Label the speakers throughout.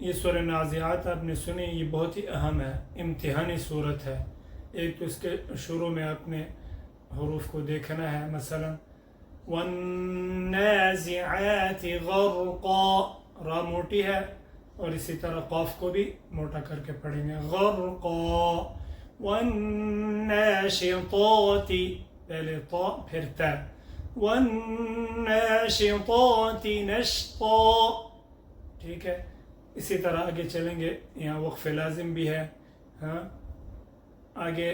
Speaker 1: یہ سورہ نازعات آپ نے سنی، یہ بہت ہی اہم ہے، امتحانی صورت ہے۔ ایک تو اس کے شروع میں آپ نے حروف کو دیکھنا ہے، مثلا والنازعات غرقا، را موٹی ہے، اور اسی طرح قاف کو بھی موٹا کر کے پڑھیں گے، غرقا، والناشطات، پہلے طا پھر تا، والناشطات نشطا، ٹھیک ہے۔ اسی طرح آگے چلیں گے، یہاں وقف لازم بھی ہے، ہاں آگے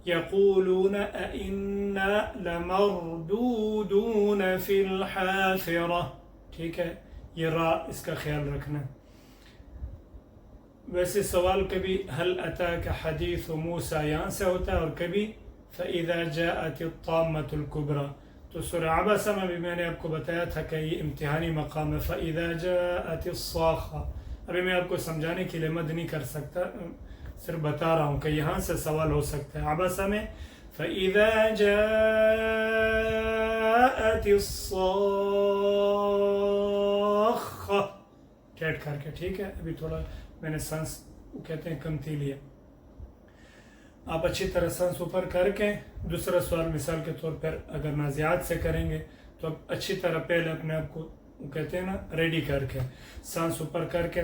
Speaker 1: یقولون اَإِنَّا لَمَرْدُودُونَ فِي الْحَافِرَةِ، ٹھیک ہے، یہ را اس کا خیال رکھنا۔ ویسے سوال کبھی حل اتاک حدیث موسیٰ یہاں سے ہوتا ہے، اور کبھی فَإِذَا جَاءَتِ الطَّامَّةُ الْكُبْرَى۔ تو سورہ عبسہ میں بھی میں نے آپ کو بتایا تھا کہ یہ امتحانی مقام ہے، فَإِذَا جَاءَتِ الصَّاخَّةُ۔ ابھی میں آپ کو سمجھانے کے لیے مد نہیں کر سکتا، صرف بتا رہا ہوں کہ یہاں سے سوال ہو سکتا ہے۔ عبسہ میں فَإِذَا جَاءَتِ الصَّاخَّةُ ٹیٹ کر کے، ٹھیک ہے۔ ابھی تھوڑا میں نے سانس کہتے ہیں کم تھی لیا، آپ اچھی طرح سانس اوپر کر کے دوسرا سوال مثال کے طور پر اگر نازعات سے کریں گے تو اب اچھی طرح پہلے اپنے آپ کو کہتے ہیں نا ریڈی کر کے سانس اوپر کر کے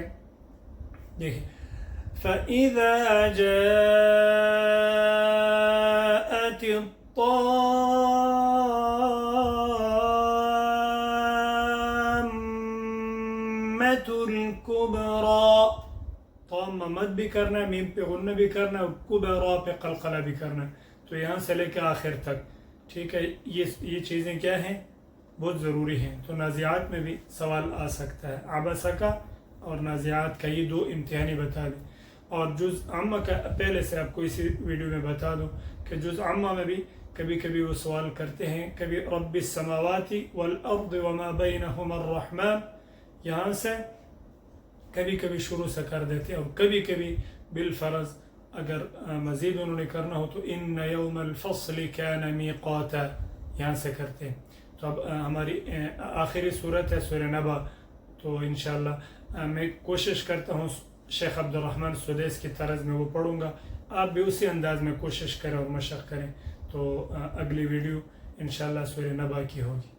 Speaker 1: دیکھیں، فَإِذَا جَاءَتِ الطَّامَّةُ الْكُبْرَى، طامہ مد بھی کرنا ہے، میم پہ غنہ بھی کرنا ہے، اور کبرا پہ قلقلہ بھی کرنا ہے، تو یہاں سے لے کے آخر تک، ٹھیک ہے۔ یہ چیزیں کیا ہیں، بہت ضروری ہیں۔ تو نازعات میں بھی سوال آ سکتا ہے، عبسہ کا اور نازعات کا، یہ دو امتحانی بتا دیں۔ اور جز عامہ کا پہلے سے آپ کو اسی ویڈیو میں بتا دوں کہ جز عامہ میں بھی کبھی کبھی وہ سوال کرتے ہیں، کبھی رب السماوات والارض وما بینہما الرحمن، یہاں سے کبھی کبھی شروع سے کر دیتے ہیں، اور کبھی کبھی بالفرض اگر مزید انہوں نے کرنا ہو تو ان یوم الفصل کان میقاتا، یہاں سے کرتے ہیں۔ تو اب ہماری آخری صورت ہے سورہ نبا، تو انشاءاللہ میں کوشش کرتا ہوں شیخ عبدالرحمن سدیس کی طرز میں وہ پڑھوں گا، آپ بھی اسی انداز میں کوشش کریں اور مشق کریں، تو اگلی ویڈیو انشاءاللہ سورہ نبا کی ہوگی۔